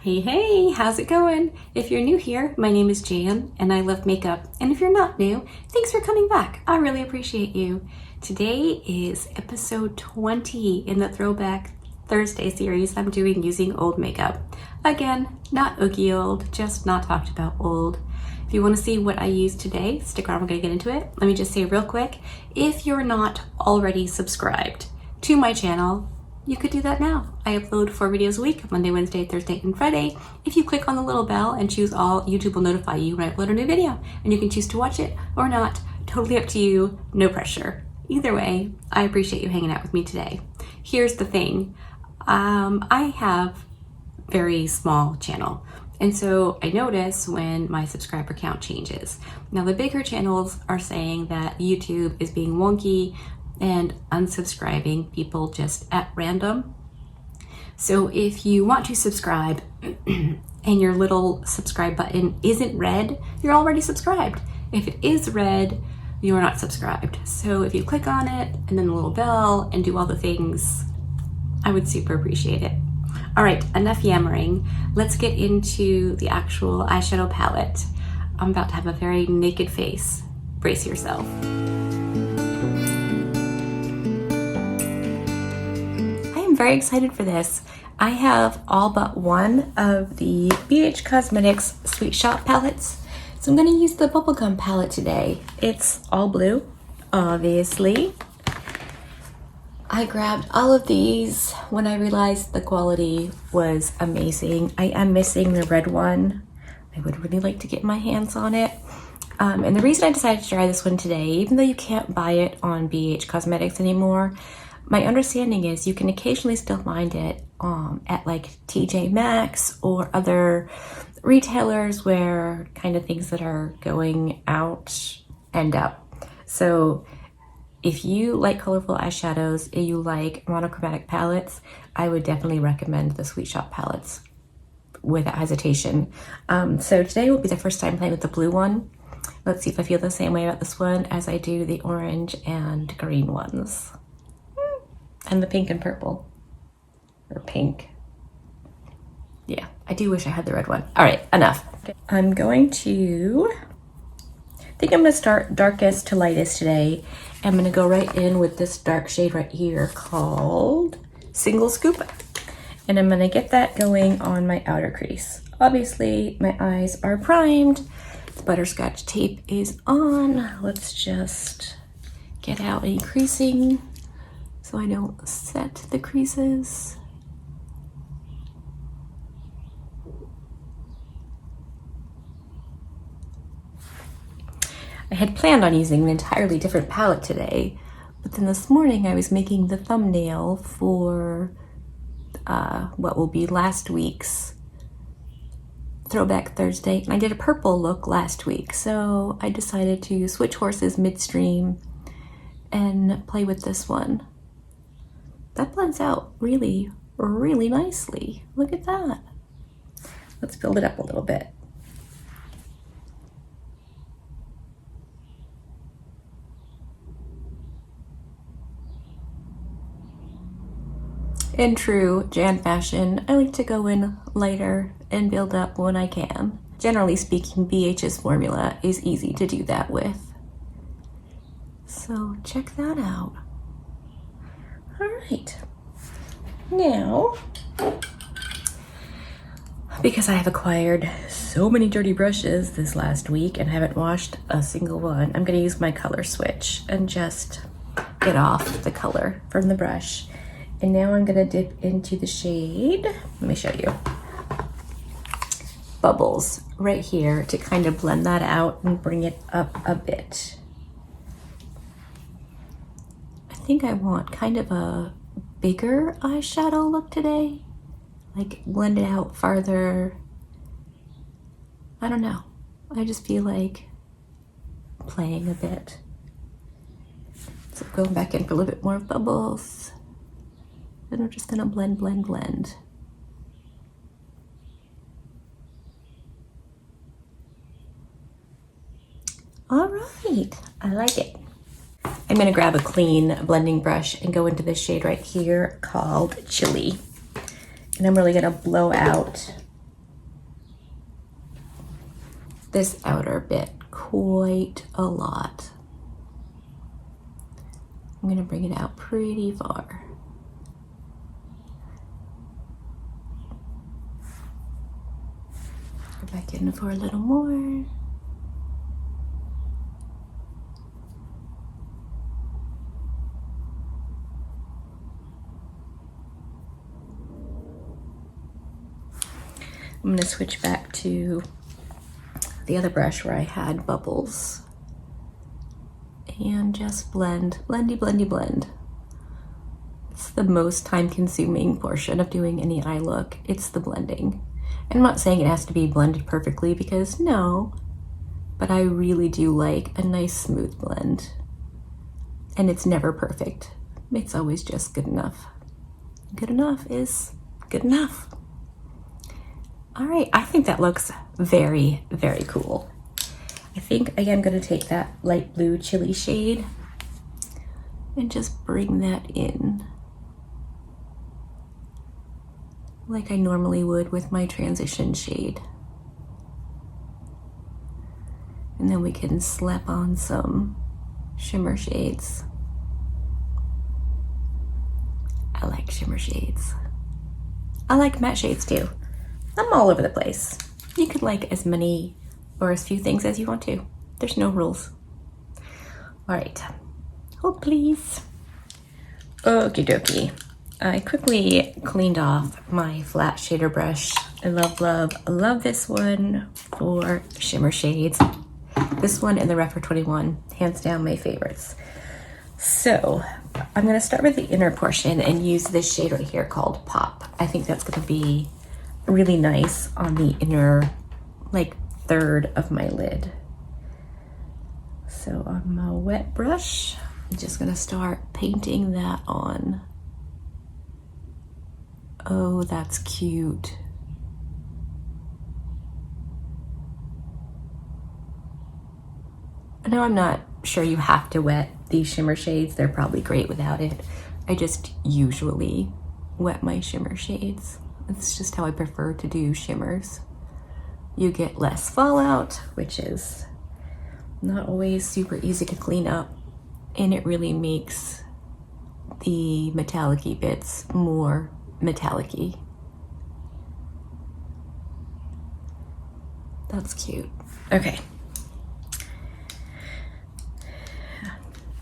Hey, hey, how's it going? If you're new here, my name is Jan and I love makeup. And if you're not new, thanks for coming back. I really appreciate you. Today is episode 20 in the Throwback Thursday series I'm doing using old makeup. Again, not oogie old, just not talked about old. If you want to see what I use today, stick around, we're going to get into it. Let me just say real quick, if you're not already subscribed to my channel, you could do that now. I upload 4 videos a week, Monday, Wednesday, Thursday, and Friday. If you click on the little bell and choose all, YouTube will notify you when I upload a new video, and you can choose to watch it or not. Totally up to you, no pressure. Either way, I appreciate you hanging out with me today. Here's the thing, I have a very small channel, and so I notice when my subscriber count changes. Now the bigger channels are saying that YouTube is being wonky and unsubscribing people just at random. So if you want to subscribe and your little subscribe button isn't red, you're already subscribed. If it is red, you are not subscribed. So if you click on it and then the little bell and do all the things, I would super appreciate it. All right, enough yammering. Let's get into the actual eyeshadow palette. I'm about to have a very naked face. Brace yourself. Very excited for this. I have all but one of the BH Cosmetics Sweet Shop palettes. So I'm going to use the Bubblegum palette today. It's all blue, obviously. I grabbed all of these when I realized the quality was amazing. I am missing the red one. I would really like to get my hands on it. And the reason I decided to try this one today, even though you can't buy it on BH Cosmetics anymore, my understanding is you can occasionally still find it at like TJ Maxx or other retailers where kind of things that are going out end up. So if you like colorful eyeshadows and you like monochromatic palettes, I would definitely recommend the Sweet Shop palettes without hesitation. So today will be the first time playing with the blue one. Let's see if I feel the same way about this one as I do the orange and green ones. And the pink and purple, or pink. Yeah, I do wish I had the red one. All right, enough. Okay. I'm going to start darkest to lightest today. I'm gonna go right in with this dark shade right here called Single Scoop. And I'm gonna get that going on my outer crease. Obviously, my eyes are primed. The butterscotch tape is on. Let's just get out any creasing so I don't set the creases. I had planned on using an entirely different palette today, but then this morning I was making the thumbnail for what will be last week's Throwback Thursday, and I did a purple look last week, so I decided to switch horses midstream and play with this one. That blends out really, really nicely. Look at that. Let's build it up a little bit. In true Jan fashion, I like to go in lighter and build up when I can. Generally speaking, BH's formula is easy to do that with. So check that out. All right, now, because I have acquired so many dirty brushes this last week and haven't washed a single one, I'm gonna use my color switch and just get off the color from the brush. And now I'm gonna dip into the shade, let me show you, Bubbles, right here to kind of blend that out and bring it up a bit. I think I want kind of a bigger eyeshadow look today, like blend it out farther. I don't know, I just feel like playing a bit. So going back in for a little bit more bubbles, and we're just gonna blend, blend, blend. All right, I like it. I'm gonna grab a clean blending brush and go into this shade right here called Chili. And I'm really gonna blow out this outer bit quite a lot. I'm gonna bring it out pretty far. Go back in for a little more. I'm gonna switch back to the other brush where I had bubbles and just blend, blendy, blendy, blend. It's the most time-consuming portion of doing any eye look. It's the blending. I'm not saying it has to be blended perfectly because no, but I really do like a nice smooth blend. And it's never perfect. It's always just good enough. Good enough is good enough. All right, I think that looks very, very cool. I think I am gonna take that light blue chili shade and just bring that in like I normally would with my transition shade. And then we can slap on some shimmer shades. I like shimmer shades. I like matte shades too. I'm all over the place. You could like as many or as few things as you want to. There's no rules. All right, hold please. Okie dokie. I quickly cleaned off my flat shader brush. I love, love, love this one for shimmer shades. This one and the Rephr 21, hands down my favorites. So I'm gonna start with the inner portion and use this shade right here called Pop. I think that's gonna be really nice on the inner like third of my lid. So on my wet brush, I'm just gonna start painting that on. Oh, that's cute. I know I'm not sure you have to wet these shimmer shades. They're probably great without it. I just usually wet my shimmer shades. It's just how I prefer to do shimmers. You get less fallout, which is not always super easy to clean up, and it really makes the metallic-y bits more metallic-y. That's cute. Okay.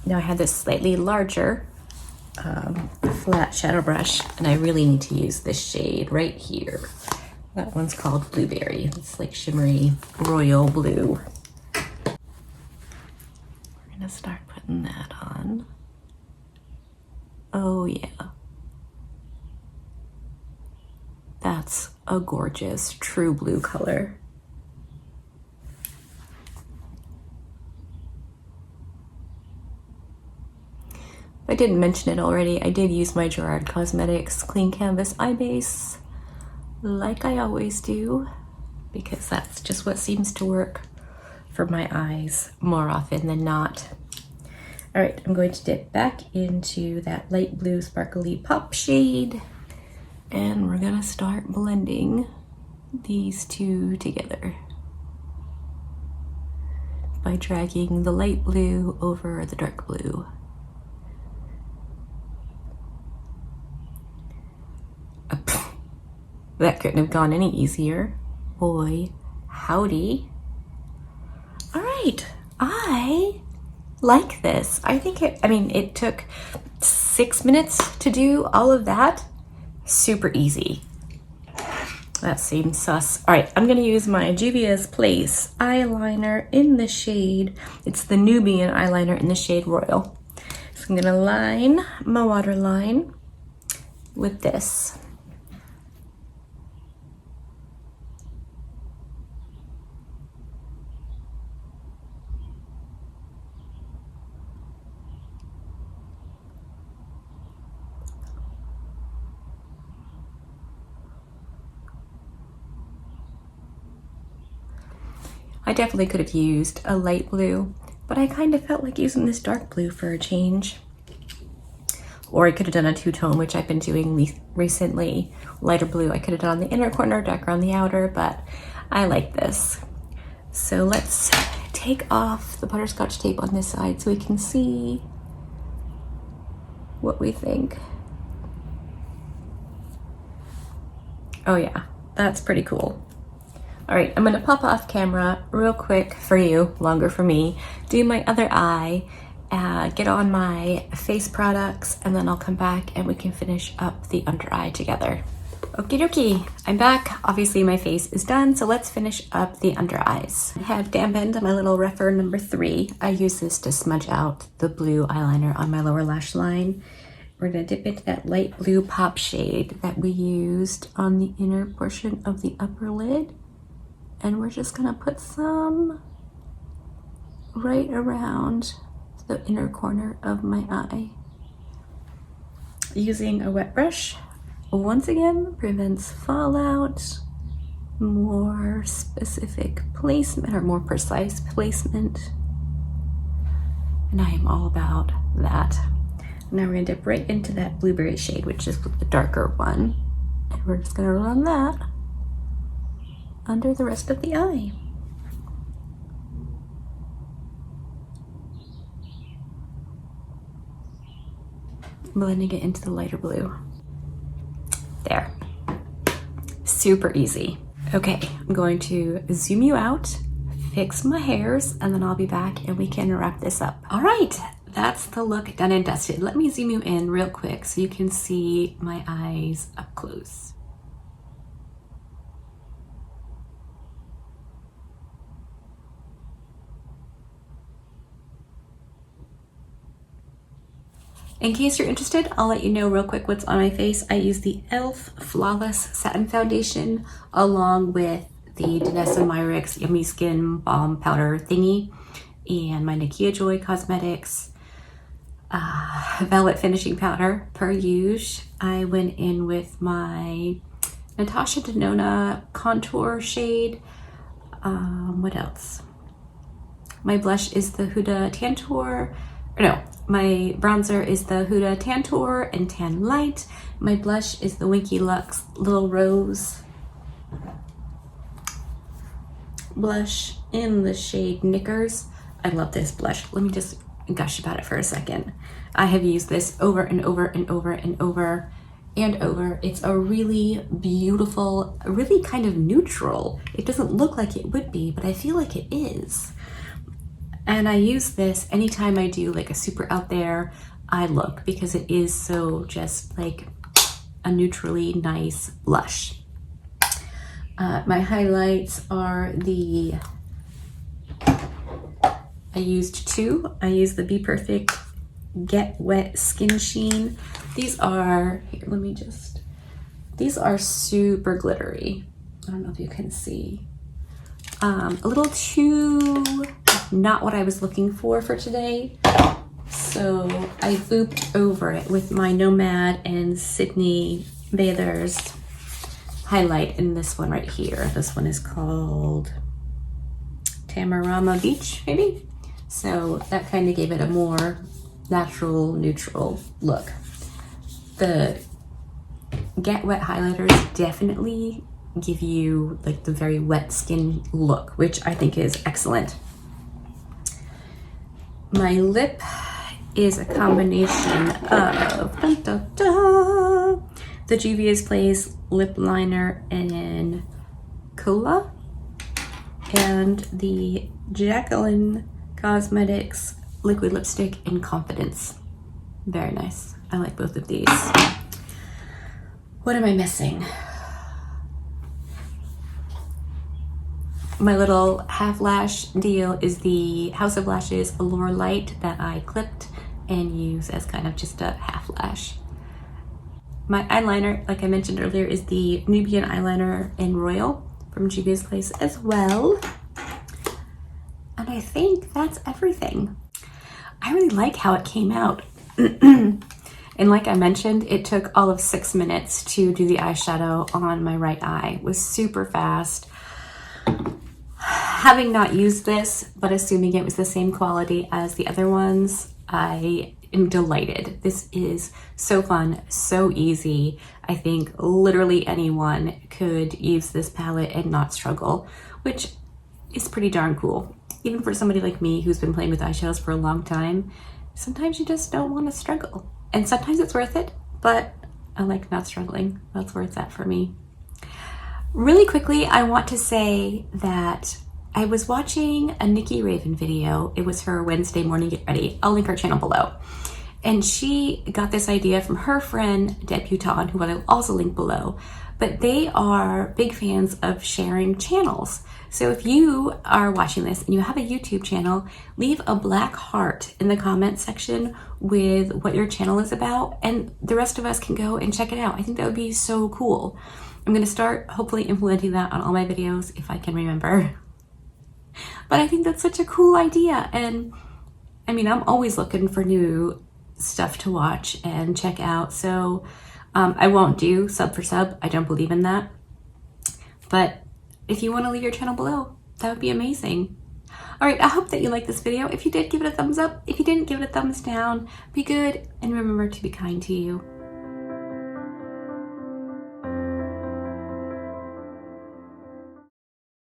Now I have this slightly larger flat shadow brush, and I really need to use this shade right here. That one's called Blueberry. It's like shimmery royal blue. We're gonna start putting that on. Oh yeah. That's a gorgeous true blue color. I didn't mention it already. I did use my Gerard Cosmetics Clean Canvas Eye Base, like I always do, because that's just what seems to work for my eyes more often than not. All right, I'm going to dip back into that light blue sparkly pop shade, and we're gonna start blending these two together by dragging the light blue over the dark blue. That couldn't have gone any easier. Boy, howdy. All right, I like this. I think it took 6 minutes to do all of that. Super easy. That seems sus. All right, I'm gonna use my Juvia's Place eyeliner in the shade, it's the Nubian eyeliner in the shade Royal. So I'm gonna line my waterline with this. I definitely could have used a light blue, but I kind of felt like using this dark blue for a change. Or I could have done a two-tone, which I've been doing recently. Lighter blue, I could have done on the inner corner, darker on the outer, but I like this. So let's take off the butterscotch tape on this side so we can see what we think. Oh yeah, that's pretty cool. All right, I'm gonna pop off camera real quick for you, longer for me, do my other eye, get on my face products, and then I'll come back and we can finish up the under eye together. Okie dokie, I'm back. Obviously my face is done, so let's finish up the under eyes. I have dampened my little Refer number 3. I use this to smudge out the blue eyeliner on my lower lash line. We're gonna dip into that light blue pop shade that we used on the inner portion of the upper lid. And we're just gonna put some right around the inner corner of my eye. Using a wet brush, once again, prevents fallout, more specific placement or more precise placement. And I am all about that. Now we're gonna dip right into that blueberry shade, which is the darker one. And we're just gonna run that under the rest of the eye. Blending it into the lighter blue. There. Super easy. Okay, I'm going to zoom you out, fix my hairs, and then I'll be back and we can wrap this up. All right, that's the look done and dusted. Let me zoom you in real quick so you can see my eyes up close. In case you're interested, I'll let you know real quick what's on my face. I use the e.l.f. Flawless Satin Foundation along with the Danessa Myricks Yummy Skin Balm Powder thingy and my Nikki Cosmetics Velvet Finishing Powder per usual. I went in with my Natasha Denona Contour shade. What else? My blush is the Huda Tantour. My bronzer is the Huda Tantour and Tan Light. My blush is the Winky Lux Little Rose blush in the shade Knickers. I love this blush. Let me just gush about it for a second. I have used this over and over and over and over and over. It's a really beautiful, really kind of neutral. It doesn't look like it would be, but I feel like it is. And I use this anytime I do like a super out there eye look because it is so just like a neutrally nice blush. My highlights are I used 2. I used the Be Perfect Get Wet Skin Sheen. These are, these are super glittery. I don't know if you can see. A little too not what I was looking for today. So I looped over it with my Nomad and Sydney Bathers highlight in this one right here. This one is called Tamarama Beach, maybe? So that kind of gave it a more natural, neutral look. The Get Wet highlighters definitely give you like the very wet skin look, which I think is excellent. My lip is a combination of the Juvia's Place lip liner in Cola and the Jacqueline Cosmetics liquid lipstick in Confidence. Very nice. I like both of these. What am I missing? My little half lash deal is the House of Lashes Allure Light that I clipped and use as kind of just a half lash. My eyeliner, like I mentioned earlier, is the Nubian eyeliner in Royal from Juvia's Place as well. And I think that's everything. I really like how it came out. And like I mentioned, it took all of 6 minutes to do the eyeshadow on my right eye. It was super fast. Having not used this, but assuming it was the same quality as the other ones, I am delighted. This is so fun, so easy. I think literally anyone could use this palette and not struggle, which is pretty darn cool. Even for somebody like me who's been playing with eyeshadows for a long time, sometimes you just don't want to struggle. And sometimes it's worth it, but I like not struggling. That's worth that for me. Really quickly, I want to say that I was watching a Nikki Raven video. It was her Wednesday morning get ready. I'll link her channel below. And she got this idea from her friend Debutawn, who I will also link below. But they are big fans of sharing channels. So if you are watching this and you have a YouTube channel, leave a black heart in the comment section with what your channel is about, and the rest of us can go and check it out. I think that would be so cool. I'm gonna start hopefully implementing that on all my videos if I can remember. But I think that's such a cool idea. And I mean, I'm always looking for new stuff to watch and check out. So I won't do sub for sub. I don't believe in that. But if you want to leave your channel below, that would be amazing. All right, I hope that you liked this video. If you did, give it a thumbs up. If you didn't, give it a thumbs down. Be good and remember to be kind to you.